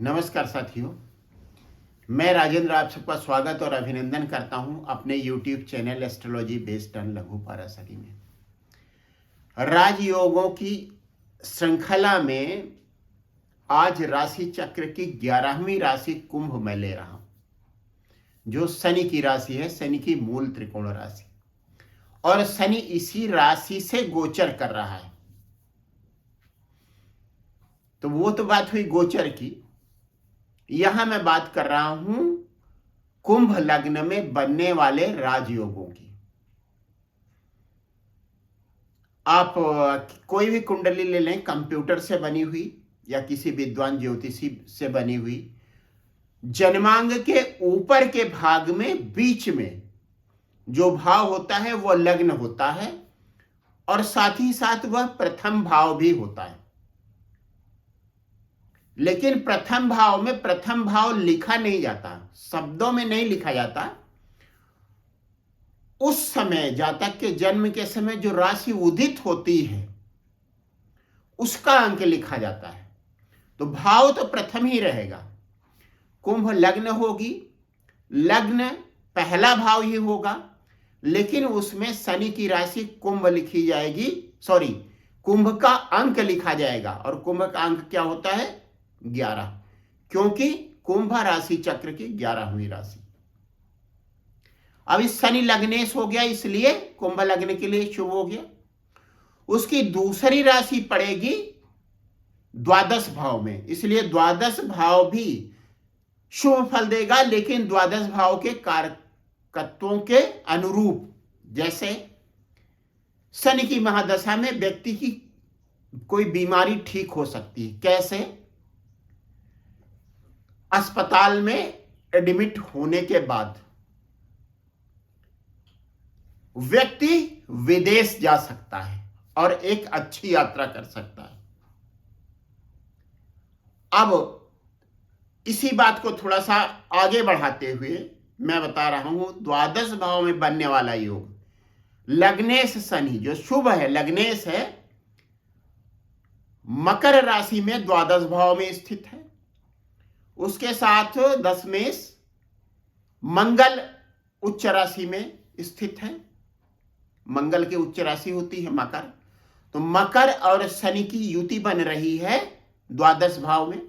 नमस्कार साथियों, मैं राजेंद्र आप सबका स्वागत और अभिनंदन करता हूं अपने YouTube channel astrology based on लघु पाराशरी में। राजयोगों की श्रृंखला में आज राशि चक्र की 11वीं राशि कुंभ में ले रहा हूं, जो शनि की राशि है, शनि की मूल त्रिकोण राशि, और शनि इसी राशि से गोचर कर रहा है। तो वो तो बात हुई गोचर की। यहां मैं बात कर रहा हूं कुंभ लग्न में बनने वाले राजयोगों की। आप कोई भी कुंडली ले लें, कंप्यूटर से बनी हुई या किसी विद्वान ज्योतिषी से बनी हुई, जन्मांग के ऊपर के भाग में बीच में जो भाव होता है वह लग्न होता है, और साथ ही साथ वह प्रथम भाव भी होता है। लेकिन प्रथम भाव में प्रथम भाव लिखा नहीं जाता, शब्दों में नहीं लिखा जाता। उस समय जातक के जन्म के समय जो राशि उदित होती है उसका अंक लिखा जाता है। तो भाव तो प्रथम ही रहेगा। कुंभ लग्न होगी, लग्न पहला भाव ही होगा, लेकिन उसमें शनि की राशि कुंभ लिखी जाएगी, कुंभ का अंक लिखा जाएगा। और कुंभ का अंक क्या होता है? 11, क्योंकि कुंभ राशि चक्र की 11वीं राशि। अब इस शनि लग्नेश हो गया, इसलिए कुंभ लग्न के लिए शुभ हो गया। उसकी दूसरी राशि पड़ेगी द्वादश भाव में, इसलिए द्वादश भाव भी शुभ फल देगा, लेकिन द्वादश भाव के कारकत्वों के अनुरूप। जैसे शनि की महादशा में व्यक्ति की कोई बीमारी ठीक हो सकती है। कैसे? अस्पताल में एडमिट होने के बाद व्यक्ति विदेश जा सकता है और एक अच्छी यात्रा कर सकता है। अब इसी बात को थोड़ा सा आगे बढ़ाते हुए मैं बता रहा हूं, द्वादश भाव में बनने वाला योग लग्नेश शनि जो शुभ है, लग्नेश है, मकर राशि में द्वादश भाव में स्थित है। उसके साथ दशमेश मंगल उच्च राशि में स्थित है। मंगल की उच्च राशि होती है मकर। तो मकर और शनि की युति बन रही है द्वादश भाव में।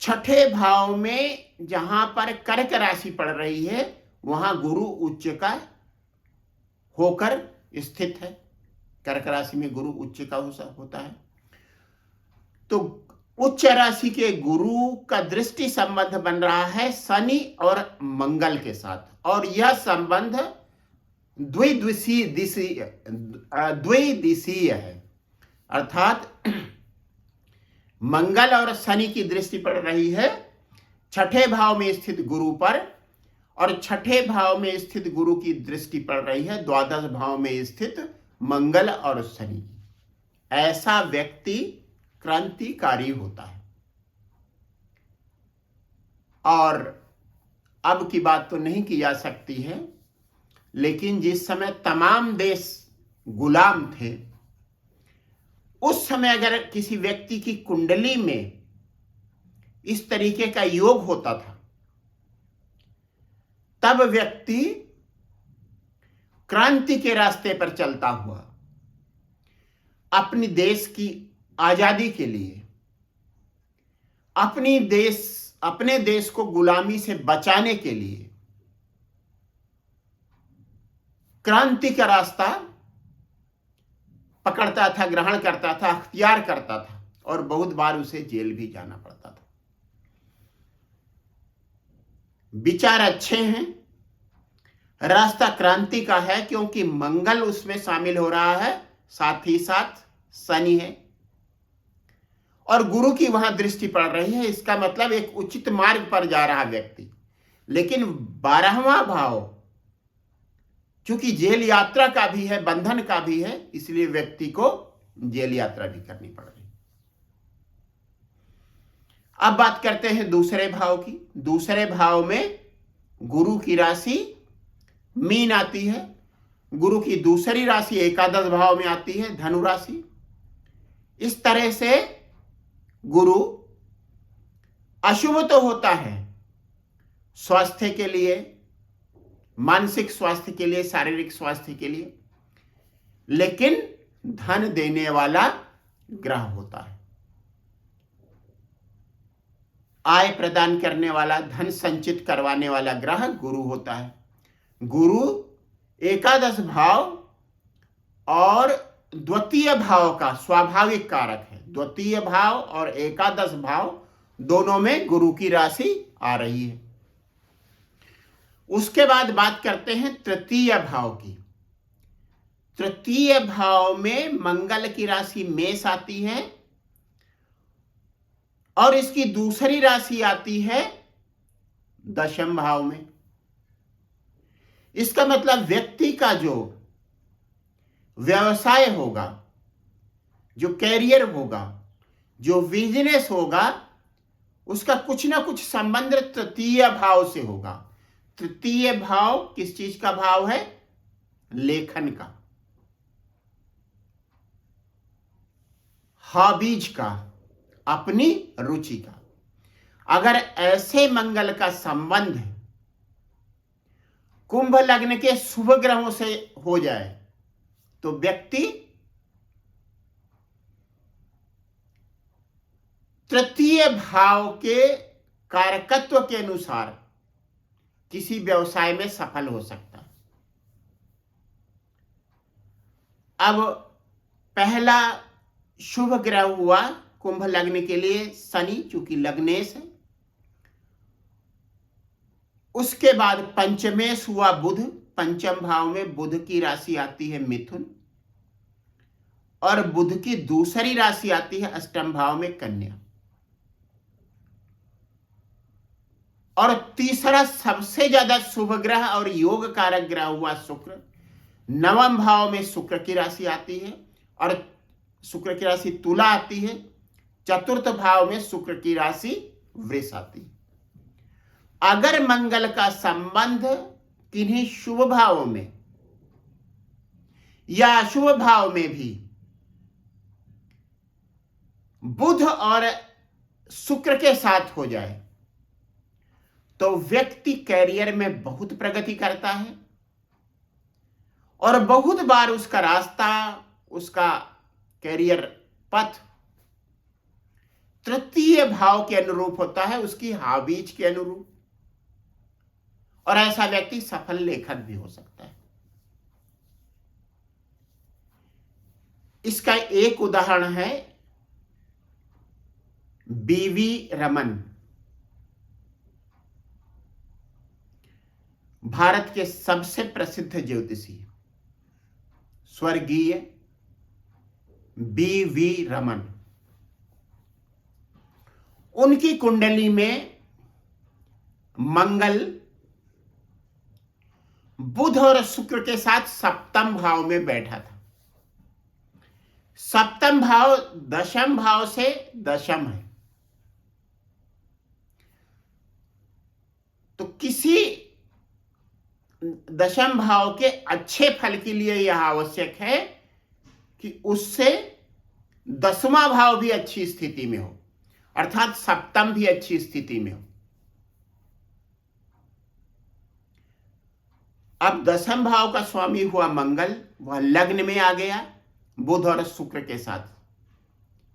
छठे भाव में जहां पर कर्क राशि पड़ रही है वहां गुरु उच्च का होकर स्थित है। कर्क राशि में गुरु उच्च का होता है। तो उच्च राशि के गुरु का दृष्टि संबंध बन रहा है शनि और मंगल के साथ, और यह संबंध द्विदिशीय है। अर्थात मंगल और शनि की दृष्टि पड़ रही है छठे भाव में स्थित गुरु पर, और छठे भाव में स्थित गुरु की दृष्टि पड़ रही है द्वादश भाव में स्थित मंगल और शनि। ऐसा व्यक्ति क्रांतिकारी होता है। और अब की बात तो नहीं की जा सकती है, लेकिन जिस समय तमाम देश गुलाम थे, उस समय अगर किसी व्यक्ति की कुंडली में इस तरीके का योग होता था, तब व्यक्ति क्रांति के रास्ते पर चलता हुआ अपनी देश की आजादी के लिए, अपने देश को गुलामी से बचाने के लिए क्रांति का रास्ता पकड़ता था, ग्रहण करता था, अख्तियार करता था, और बहुत बार उसे जेल भी जाना पड़ता था। विचार अच्छे हैं, रास्ता क्रांति का है, क्योंकि मंगल उसमें शामिल हो रहा है, साथ ही साथ शनि है, और गुरु की वहां दृष्टि पड़ रही है। इसका मतलब एक उचित मार्ग पर जा रहा व्यक्ति। लेकिन 12वां भाव चूंकि जेल यात्रा का भी है, बंधन का भी है, इसलिए व्यक्ति को जेल यात्रा भी करनी पड़ रही। अब बात करते हैं दूसरे भाव की। दूसरे भाव में गुरु की राशि मीन आती है। गुरु की दूसरी राशि एकादश भाव में आती है, धनु राशि। इस तरह से गुरु अशुभ तो होता है स्वास्थ्य के लिए, मानसिक स्वास्थ्य के लिए, शारीरिक स्वास्थ्य के लिए, लेकिन धन देने वाला ग्रह होता है, आय प्रदान करने वाला, धन संचित करवाने वाला ग्रह गुरु होता है। गुरु एकादश भाव और द्वितीय भाव का स्वाभाविक कारक है। द्वितीय भाव और एकादश भाव दोनों में गुरु की राशि आ रही है। उसके बाद बात करते हैं तृतीय भाव की। तृतीय भाव में मंगल की राशि मेष आती है और इसकी दूसरी राशि आती है दशम भाव में। इसका मतलब व्यक्ति का जो व्यवसाय होगा, जो कैरियर होगा, जो बिजनेस होगा, उसका कुछ ना कुछ संबंध तृतीय भाव से होगा। तृतीय भाव किस चीज का भाव है? लेखन का, हॉबीज का, अपनी रुचि का। अगर ऐसे मंगल का संबंध कुंभ लग्न के शुभ ग्रहों से हो जाए तो व्यक्ति तृतीय भाव के कारकत्व के अनुसार किसी व्यवसाय में सफल हो सकता है। अब पहला शुभ ग्रह हुआ कुंभ लग्न के लिए शनि, चूंकि लग्नेश है। उसके बाद पंचमेश हुआ बुध, पंचम भाव में बुध की राशि आती है मिथुन, और बुध की दूसरी राशि आती है अष्टम भाव में कन्या। और तीसरा सबसे ज्यादा शुभ ग्रह और योग कारक ग्रह हुआ शुक्र। नवम भाव में शुक्र की राशि आती है और शुक्र की राशि तुला आती है। चतुर्थ भाव में शुक्र की राशि वृष आती है। अगर मंगल का संबंध किन्हीं शुभ भावों में या अशुभ भाव में भी बुध और शुक्र के साथ हो जाए तो व्यक्ति कैरियर में बहुत प्रगति करता है और बहुत बार उसका रास्ता, उसका कैरियर पथ तृतीय भाव के अनुरूप होता है, उसकी हॉबीज के अनुरूप, और ऐसा व्यक्ति सफल लेखक भी हो सकता है। इसका एक उदाहरण है बीवी रमन, भारत के सबसे प्रसिद्ध ज्योतिषी स्वर्गीय बीवी रमन। उनकी कुंडली में मंगल बुध और शुक्र के साथ सप्तम भाव में बैठा था। सप्तम भाव दशम भाव से दशम है, तो किसी दशम भाव के अच्छे फल के लिए यह आवश्यक है कि उससे दसवां भाव भी अच्छी स्थिति में हो, अर्थात सप्तम भी अच्छी स्थिति में हो। अब दसम भाव का स्वामी हुआ मंगल, वह लग्न में आ गया बुध और शुक्र के साथ।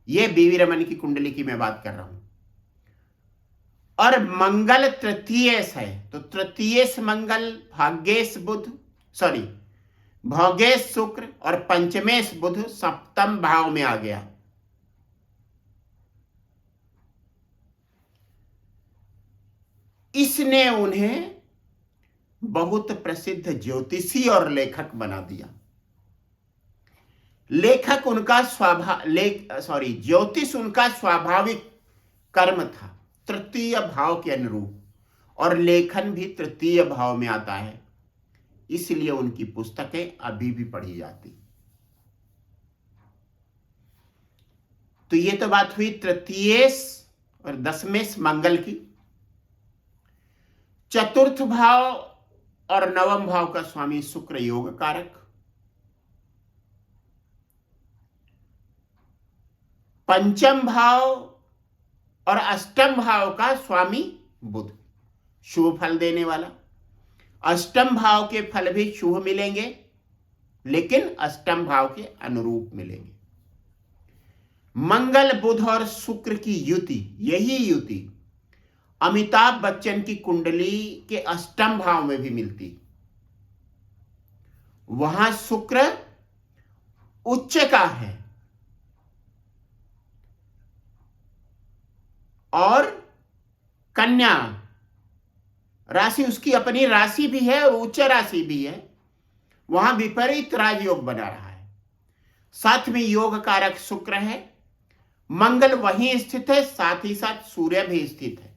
यह बीवी रमन की कुंडली की मैं बात कर रहा हूं। और मंगल तृतीयेश है, तो तृतीयेश मंगल भाग्येश बुध, भोगेश शुक्र और पंचमेश बुध सप्तम भाव में आ गया। इसने उन्हें बहुत प्रसिद्ध ज्योतिषी और लेखक बना दिया। लेखक उनका ज्योतिष उनका स्वाभाविक कर्म था, तृतीय भाव के अनुरूप, और लेखन भी तृतीय भाव में आता है, इसलिए उनकी पुस्तकें अभी भी पढ़ी जाती। तो ये तो बात हुई तृतीयेश और दशमेश मंगल की। चतुर्थ भाव और नवम भाव का स्वामी शुक्र योग कारक। पंचम भाव और अष्टम भाव का स्वामी बुध, शुभ फल देने वाला। अष्टम भाव के फल भी शुभ मिलेंगे, लेकिन अष्टम भाव के अनुरूप मिलेंगे। मंगल, बुध और शुक्र की युति, यही युति अमिताभ बच्चन की कुंडली के अष्टम भाव में भी मिलती। वहां शुक्र उच्च का है और कन्या राशि उसकी अपनी राशि भी है और उच्च राशि भी है, वहां विपरीत राजयोग बना रहा है। साथ में योग कारक शुक्र है, मंगल वहीं स्थित है, साथ ही साथ सूर्य भी स्थित है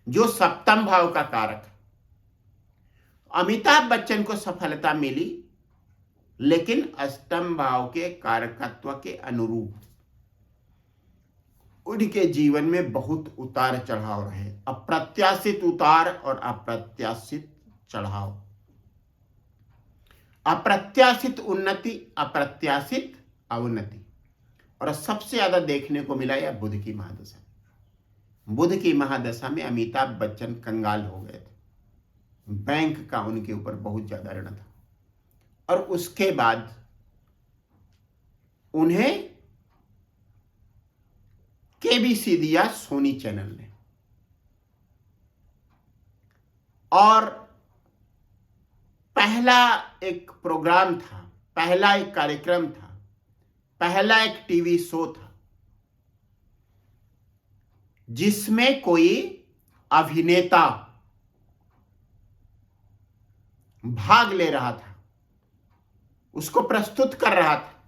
जो सप्तम भाव का कारक है। अमिताभ बच्चन को सफलता मिली, लेकिन अष्टम भाव के कारकत्व के अनुरूप उनके जीवन में बहुत उतार चढ़ाव रहे, अप्रत्याशित उतार और अप्रत्याशित चढ़ाव, अप्रत्याशित उन्नति, अप्रत्याशित अवनति। और सबसे ज्यादा देखने को मिला यह बुध की महादशा। बुध की महादशा में अमिताभ बच्चन कंगाल हो गए थे, बैंक का उनके ऊपर बहुत ज्यादा ऋण था, और उसके बाद उन्हें केबीसी दिया सोनी चैनल ने, और पहला एक प्रोग्राम था, पहला एक कार्यक्रम था, पहला एक टीवी शो था जिसमें कोई अभिनेता भाग ले रहा था, उसको प्रस्तुत कर रहा था,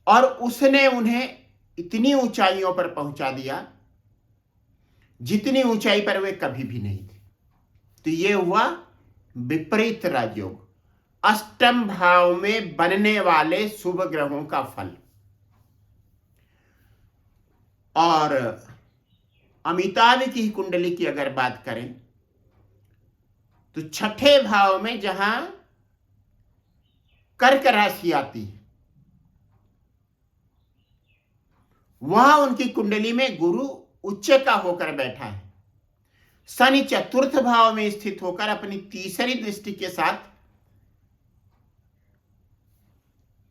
और उसने उन्हें इतनी ऊंचाइयों पर पहुंचा दिया जितनी ऊंचाई पर वे कभी भी नहीं थे। तो ये हुआ विपरीत राजयोग, अष्टम भाव में बनने वाले शुभ ग्रहों का फल। और अमिताभ की कुंडली की अगर बात करें तो छठे भाव में जहां कर्क राशि आती है, वहां उनकी कुंडली में गुरु उच्च का होकर बैठा है। शनि चतुर्थ भाव में स्थित होकर अपनी तीसरी दृष्टि के साथ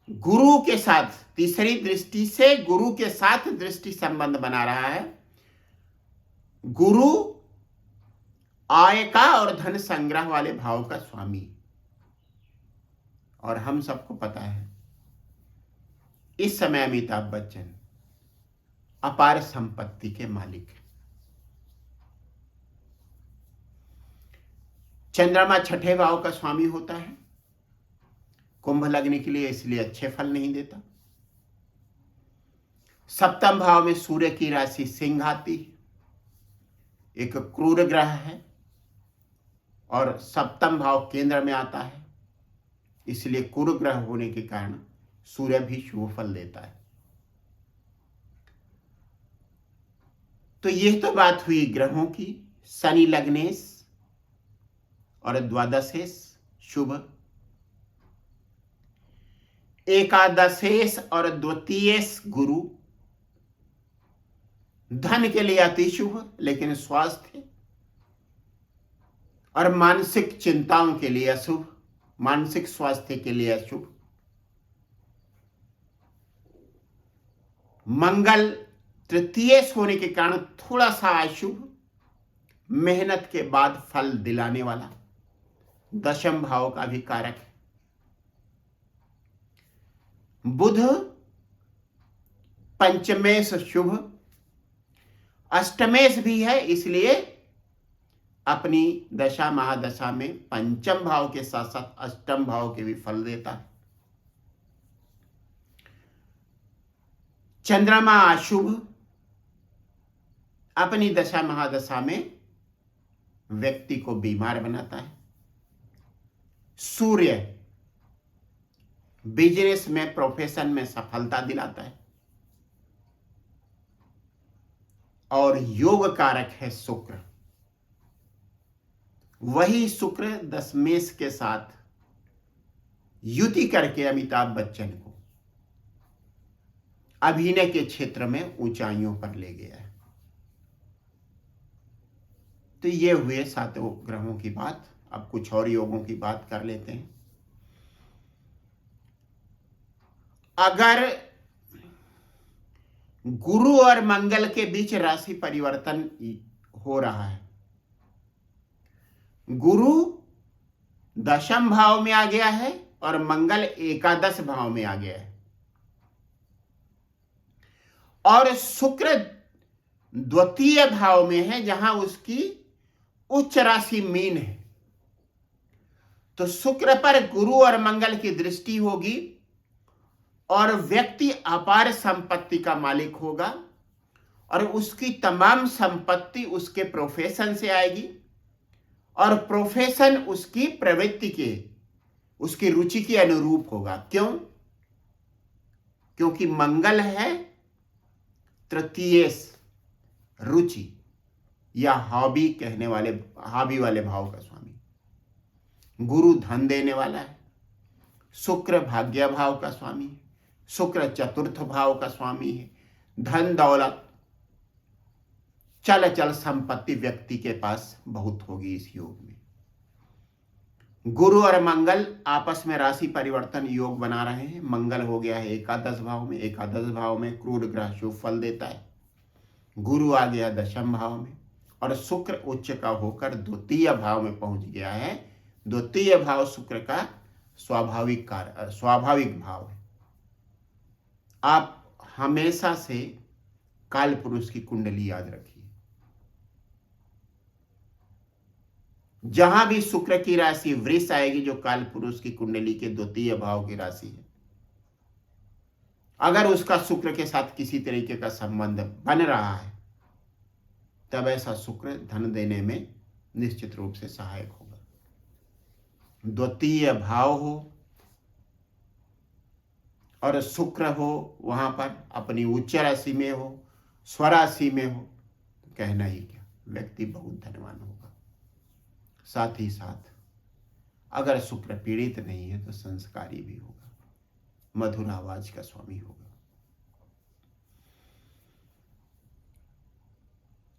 गुरु के साथ, तीसरी दृष्टि से गुरु के साथ दृष्टि संबंध बना रहा है। गुरु आय का और धन संग्रह वाले भाव का स्वामी, और हम सबको पता है इस समय अमिताभ बच्चन अपार संपत्ति के मालिक हैं। चंद्रमा छठे भाव का स्वामी होता है, कुंभ लगने के लिए, इसलिए अच्छे फल नहीं देता। सप्तम भाव में सूर्य की राशि सिंह आती है, एक क्रूर ग्रह है, और सप्तम भाव केंद्र में आता है, इसलिए क्रूर ग्रह होने के कारण सूर्य भी शुभ फल देता है। तो यह तो बात हुई ग्रहों की, शनि लग्नेश और द्वादशेश शुभ, एकादशेश और द्वितीयेश गुरु धन के लिए अति शुभ, लेकिन स्वास्थ्य और मानसिक चिंताओं के लिए अशुभ, मानसिक स्वास्थ्य के लिए अशुभ। मंगल तृतीयेश होने के कारण थोड़ा सा अशुभ, मेहनत के बाद फल दिलाने वाला, दशम भाव का भी कारक है। बुध पंचमेश शुभ, अष्टमेश भी है, इसलिए अपनी दशा महादशा में पंचम भाव के साथ साथ अष्टम भाव के भी फल देता है। चंद्रमा अशुभ, अपनी दशा महादशा में व्यक्ति को बीमार बनाता है। सूर्य बिजनेस में, प्रोफेशन में सफलता दिलाता है। और योग कारक है शुक्र, वही शुक्र दशमेश के साथ युति करके अमिताभ बच्चन को अभिनय के क्षेत्र में ऊंचाइयों पर ले गया है। तो ये हुए 7 ग्रहों की बात। अब कुछ और योगों की बात कर लेते हैं। अगर गुरु और मंगल के बीच राशि परिवर्तन हो रहा है, गुरु 10वें भाव में आ गया है और मंगल 11वें भाव में आ गया है, और शुक्र 2य भाव में है जहां उसकी उच्च राशि मीन है, तो शुक्र पर गुरु और मंगल की दृष्टि होगी और व्यक्ति अपार संपत्ति का मालिक होगा और उसकी तमाम संपत्ति उसके प्रोफेशन से आएगी और प्रोफेशन उसकी प्रवृत्ति के, उसकी रुचि के अनुरूप होगा। क्यों? क्योंकि मंगल है तृतीय रुचि या हॉबी कहने वाले, हॉबी वाले भाव का स्वामी। गुरु धन देने वाला है, शुक्र भाग्य भाव का स्वामी है, शुक्र चतुर्थ भाव का स्वामी है। धन दौलत चल चल संपत्ति व्यक्ति के पास बहुत होगी इस योग में। गुरु और मंगल आपस में राशि परिवर्तन योग बना रहे हैं। मंगल हो गया है 11वें भाव में, 11वें भाव में क्रूर ग्रह शुभ फल देता है। गुरु आ गया 10वें भाव में और शुक्र उच्च का होकर 2य भाव में पहुंच गया है। 2य भाव शुक्र का स्वाभाविक भाव है। आप हमेशा से काल पुरुष की कुंडली याद रखिए। जहां भी शुक्र की राशि वृष आएगी, जो काल पुरुष की कुंडली के 2य भाव की राशि है, अगर उसका शुक्र के साथ किसी तरीके का संबंध बन रहा है, तब ऐसा शुक्र धन देने में निश्चित रूप से सहायक होगा। 2य भाव हो और शुक्र हो, वहां पर अपनी उच्च राशि में हो, स्वराशि में हो, तो कहना ही क्या, व्यक्ति बहुत धनवान होगा। साथ ही साथ अगर शुक्र पीड़ित नहीं है तो संस्कारी भी होगा, मधुर आवाज का स्वामी होगा।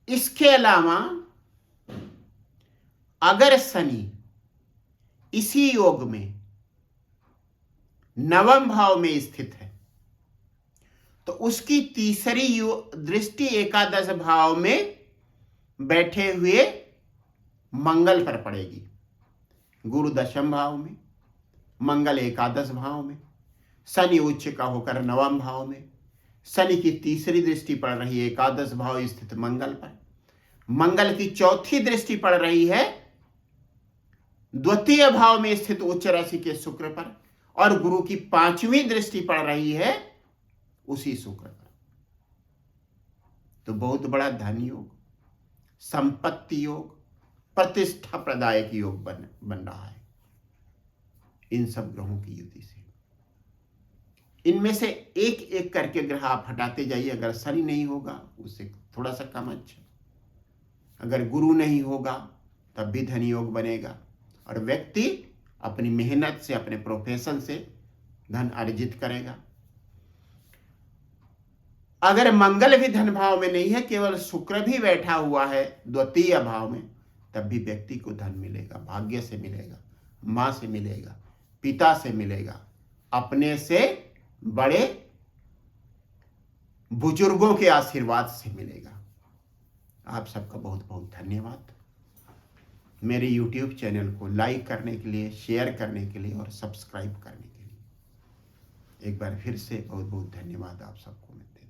इसके अलावा अगर शनि इसी योग में 9वें भाव में स्थित है, तो उसकी तीसरी दृष्टि 11वें भाव में बैठे हुए मंगल पर पड़ेगी। गुरु 10वें भाव में, मंगल 11वें भाव में, शनि उच्च का होकर 9वें भाव में। शनि की तीसरी दृष्टि पड़ रही है 11वें भाव स्थित मंगल पर। मंगल की चौथी दृष्टि पड़ रही है 2य भाव में स्थित उच्च राशि के शुक्र पर, और गुरु की 5वीं दृष्टि पड़ रही है उसी शुक्र पर। तो बहुत बड़ा धन योग, संपत्ति योग, प्रतिष्ठा प्रदायक योग बन रहा है इन सब ग्रहों की युति से। इनमें से एक एक करके ग्रह आप हटाते जाइए। अगर शनि नहीं होगा उससे थोड़ा सा कम अच्छा, अगर गुरु नहीं होगा तब भी धन योग बनेगा और व्यक्ति अपनी मेहनत से, अपने प्रोफेशन से धन अर्जित करेगा। अगर मंगल भी धन भाव में नहीं है, केवल शुक्र भी बैठा हुआ है 2य भाव में, तब भी व्यक्ति को धन मिलेगा, भाग्य से मिलेगा, मां से मिलेगा, पिता से मिलेगा, अपने से बड़े बुजुर्गों के आशीर्वाद से मिलेगा। आप सबका बहुत बहुत धन्यवाद। मेरे YouTube चैनल को लाइक करने के लिए, शेयर करने के लिए और सब्सक्राइब करने के लिए एक बार फिर से बहुत बहुत धन्यवाद आप सबको मिलते हैं।